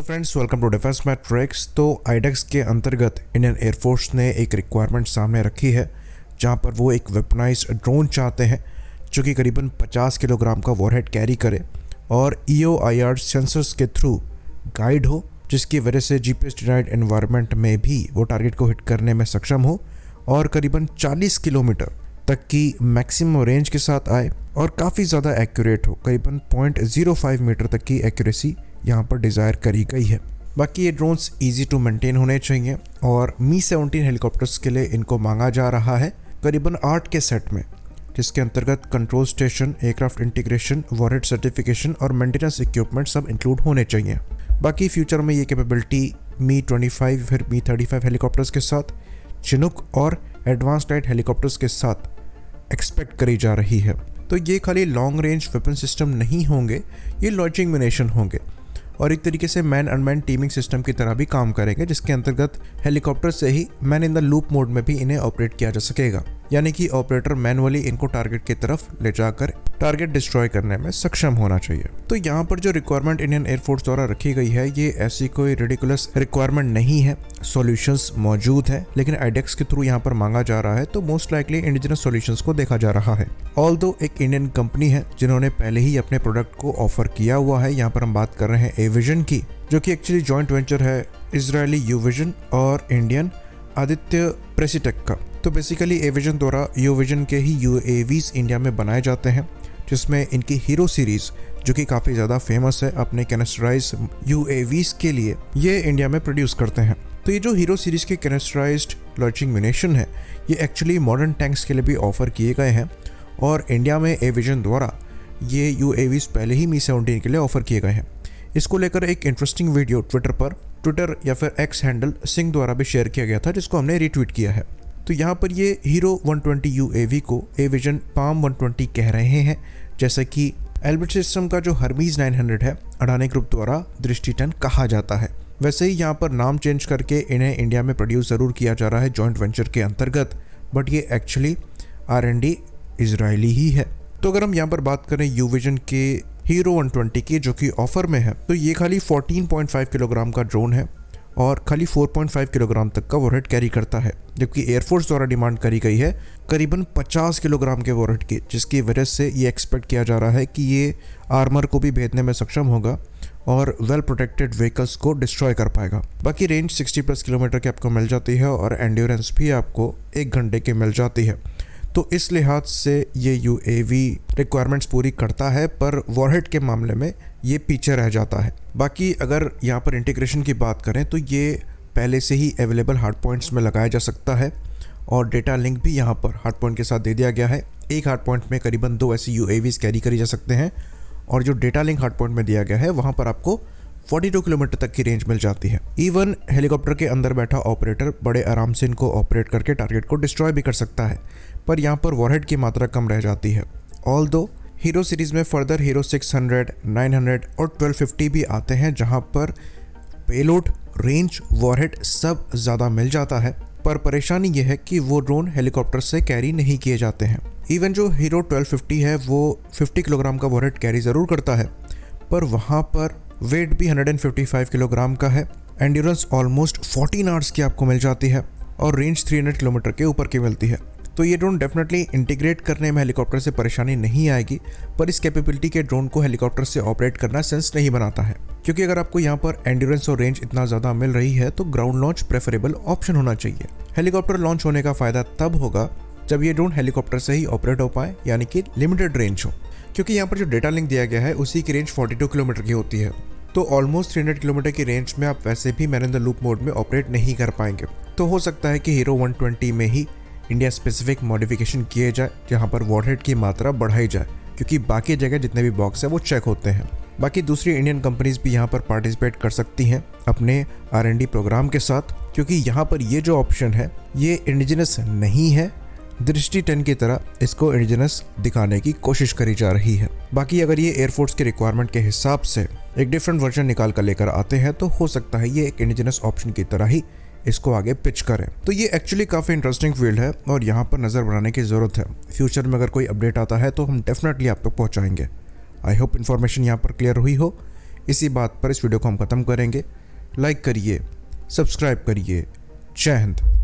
Friends, welcome to defence matrix. तो iDEX के अंतर्गत इंडियन एयरफोर्स ने एक रिक्वायरमेंट सामने रखी है जहां पर वो एक वेपनाइज्ड ड्रोन चाहते हैं जो कि करीबन 50 किलोग्राम का वॉरहेड कैरी करे और EO/IR सेंसर्स के थ्रू गाइड हो, जिसकी वजह से GPS डिनाइड एनवायरनमेंट में भी वो टारगेट को हिट करने में सक्षम हो और करीबन 40 किलोमीटर तक की मैक्सिमम रेंज के साथ आए और काफ़ी ज़्यादा एक्यूरेट हो। करीबन 0.05 मीटर तक की एक्यूरेसी यहाँ पर डिज़ायर करी गई है। बाकी ये ड्रोन्स इजी टू मेंटेन होने चाहिए और Mi-17 हेलीकॉप्टर्स के लिए इनको मांगा जा रहा है करीबन 8 के सेट में, जिसके अंतर्गत control station, aircraft integration, warhead certification और मेंटेनेंस इक्विपमेंट सब इंक्लूड होने चाहिए। बाकी फ्यूचर में ये कैपेबिलिटी Mi-25 फिर Mi-35 हेलीकॉप्टर्स के साथ, चिनूक और एडवांस्ड लाइट हेलीकॉप्टर्स के साथ एक्सपेक्ट करी जा रही है। तो ये खाली लॉन्ग रेंज वेपन सिस्टम नहीं होंगे, ये लॉन्चिंग म्यूनिशन होंगे और एक तरीके से मैन अनमैन टीमिंग सिस्टम की तरह भी काम करेंगे, जिसके अंतर्गत हेलीकॉप्टर से ही man in the loop mode में भी इन्हें ऑपरेट किया जा सकेगा, यानी कि ऑपरेटर मैनुअली इनको टारगेट की तरफ ले जाकर टारगेट डिस्ट्रॉय करने में सक्षम होना चाहिए। तो यहाँ पर जो रिक्वायरमेंट इंडियन एयरफोर्स द्वारा रखी गई है, ये ऐसी कोई रिडिकुलस रिक्वायरमेंट नहीं है। सॉल्यूशंस मौजूद है, लेकिन आईडेक्स के थ्रू यहाँ पर मांगा जा रहा है, तो मोस्ट लाइकली इंडिजिनस सॉल्यूशंस को देखा जा रहा है। ऑल्दो एक इंडियन कंपनी है जिन्होंने पहले ही अपने प्रोडक्ट को ऑफर किया हुआ है। यहाँ पर हम बात कर रहे हैं एविजन की, जो कि एक्चुअली जॉइंट वेंचर है इजरायली यूविजन और इंडियन आदित्य प्रेसिटेक का। तो बेसिकली एविजन द्वारा यूविजन के ही UAVs इंडिया में बनाए जाते हैं, जिसमें इनकी हीरो सीरीज जो कि काफ़ी ज़्यादा फेमस है अपने कैनेस्टराइज UAVs के लिए, ये इंडिया में प्रोड्यूस करते हैं। तो ये जो हीरो सीरीज के कैनेस्टराइज्ड लॉन्चिंग म्यूनिशन है, ये एक्चुअली मॉडर्न टैंक्स के लिए भी ऑफर किए गए हैं और इंडिया में एविजन द्वारा ये UAVs पहले ही Mi-17 के लिए ऑफर किए गए हैं। इसको लेकर एक इंटरेस्टिंग वीडियो ट्विटर या फिर X हैंडल सिंह द्वारा भी शेयर किया गया था, जिसको हमने रीट्वीट किया है। तो यहाँ पर ये हीरो 120 UAV को एविजन पाम 120 कह रहे हैं, जैसा कि एल्बिट सिस्टम का जो हर्मीज 900 है अडानी ग्रुप द्वारा दृष्टि 10 कहा जाता है। वैसे ही यहाँ पर नाम चेंज करके इन्हें इंडिया में प्रोड्यूस ज़रूर किया जा रहा है जॉइंट वेंचर के अंतर्गत, बट ये एक्चुअली R&D इजरायली ही है। तो अगर हम यहाँ पर बात करें यूविजन के हीरो 120 की, जो कि ऑफर में है, तो ये खाली 14.5 किलोग्राम का ड्रोन है और खाली 4.5 किलोग्राम तक का वॉरहेड कैरी करता है, जबकि एयरफोर्स द्वारा डिमांड करी गई है करीबन 50 किलोग्राम के वॉरहेड की, जिसकी वजह से ये एक्सपेक्ट किया जा रहा है कि ये आर्मर को भी भेदने में सक्षम होगा और वेल प्रोटेक्टेड व्हीकल्स को डिस्ट्रॉय कर पाएगा। बाकी रेंज 60+ किलोमीटर की आपको मिल जाती है और एंड्योरेंस भी आपको 1 घंटे की मिल जाती है। तो इस लिहाज से ये UAV रिक्वायरमेंट्स पूरी करता है, पर वॉरहेड के मामले में ये पीछे रह जाता है। बाकी अगर यहाँ पर इंटीग्रेशन की बात करें तो ये पहले से ही अवेलेबल हार्ड पॉइंट्स में लगाया जा सकता है और डेटा लिंक भी यहाँ पर हार्ड पॉइंट के साथ दे दिया गया है। एक हार्ड पॉइंट में करीबन 2 ऐसी UAVs कैरी करी जा सकते हैं और जो डेटा लिंक हार्ड पॉइंट में दिया गया है वहाँ पर आपको 42 किलोमीटर तक की रेंज मिल जाती है। इवन हेलीकॉप्टर के अंदर बैठा ऑपरेटर बड़े आराम से इनको ऑपरेट करके टारगेट को डिस्ट्रॉय भी कर सकता है, पर यहाँ पर वॉरहेड की मात्रा कम रह जाती है। ऑल्दो हीरो सीरीज में फर्दर हीरो 600, 900 और 1250 भी आते हैं, जहाँ पर पेलोड, रेंज, वॉरहेड सब ज़्यादा मिल जाता है, पर परेशानी यह है कि वो ड्रोन हेलीकॉप्टर से कैरी नहीं किए जाते हैं। इवन जो हीरो 1250 है वो 50 किलोग्राम का वॉरहेड कैरी ज़रूर करता है, पर वहाँ पर वेट भी 155 किलोग्राम का है, एंड्योरेंस ऑलमोस्ट 14 आवर्स की आपको मिल जाती है और रेंज 300 किलोमीटर के ऊपर की मिलती है। तो ये ड्रोन डेफिनेटली इंटीग्रेट करने में हेलीकॉप्टर से परेशानी नहीं आएगी, पर इस कैपेबिलिटी के ड्रोन को हेलीकॉप्टर से ऑपरेट करना सेंस नहीं बनाता है, क्योंकि अगर आपको यहाँ पर एंड्योरेंस और रेंज इतना ज़्यादा मिल रही है तो ग्राउंड लॉन्च प्रेफरेबल ऑप्शन होना चाहिए। हेलीकॉप्टर लॉन्च होने का फ़ायदा तब होगा जब ये ड्रोन हेलीकॉप्टर से ही ऑपरेट हो पाए, यानी कि लिमिटेड रेंज हो, क्योंकि यहाँ पर जो डेटा लिंक दिया गया है उसी की रेंज 42 किलोमीटर की होती है। तो ऑलमोस्ट 300 किलोमीटर की रेंज में आप वैसे भी man in the loop mode में ऑपरेट नहीं कर पाएंगे। तो हो सकता है कि हीरो 120 में ही इंडिया स्पेसिफिक मॉडिफिकेशन किए जाए, जहाँ पर वॉरहेड की मात्रा बढ़ाई जाए, क्योंकि बाकी जगह जितने भी बॉक्स है वो चेक होते हैं। बाकी दूसरी इंडियन कंपनीज भी यहाँ पर पार्टिसिपेट कर सकती हैं अपने R&D प्रोग्राम के साथ, क्योंकि यहाँ पर ये जो ऑप्शन है ये इंडिजिनस नहीं है। दृष्टि 10 की तरह इसको इंडिजिनस दिखाने की कोशिश करी जा रही है। बाकी अगर ये एयरफोर्स के रिक्वायरमेंट के हिसाब से एक डिफरेंट वर्जन निकाल कर लेकर आते हैं तो हो सकता है ये एक इंडिजिनस ऑप्शन की तरह ही इसको आगे पिच करें। तो ये एक्चुअली काफ़ी इंटरेस्टिंग फील्ड है और यहाँ पर नज़र बनाने की ज़रूरत है। फ्यूचर में अगर कोई अपडेट आता है तो हम डेफिनेटली आप तक पहुँचाएंगे। आई होप इन्फॉर्मेशन यहाँ पर क्लियर हुई हो। इसी बात पर इस वीडियो को हम ख़त्म करेंगे। लाइक करिए, सब्सक्राइब करिए। जय हिंद।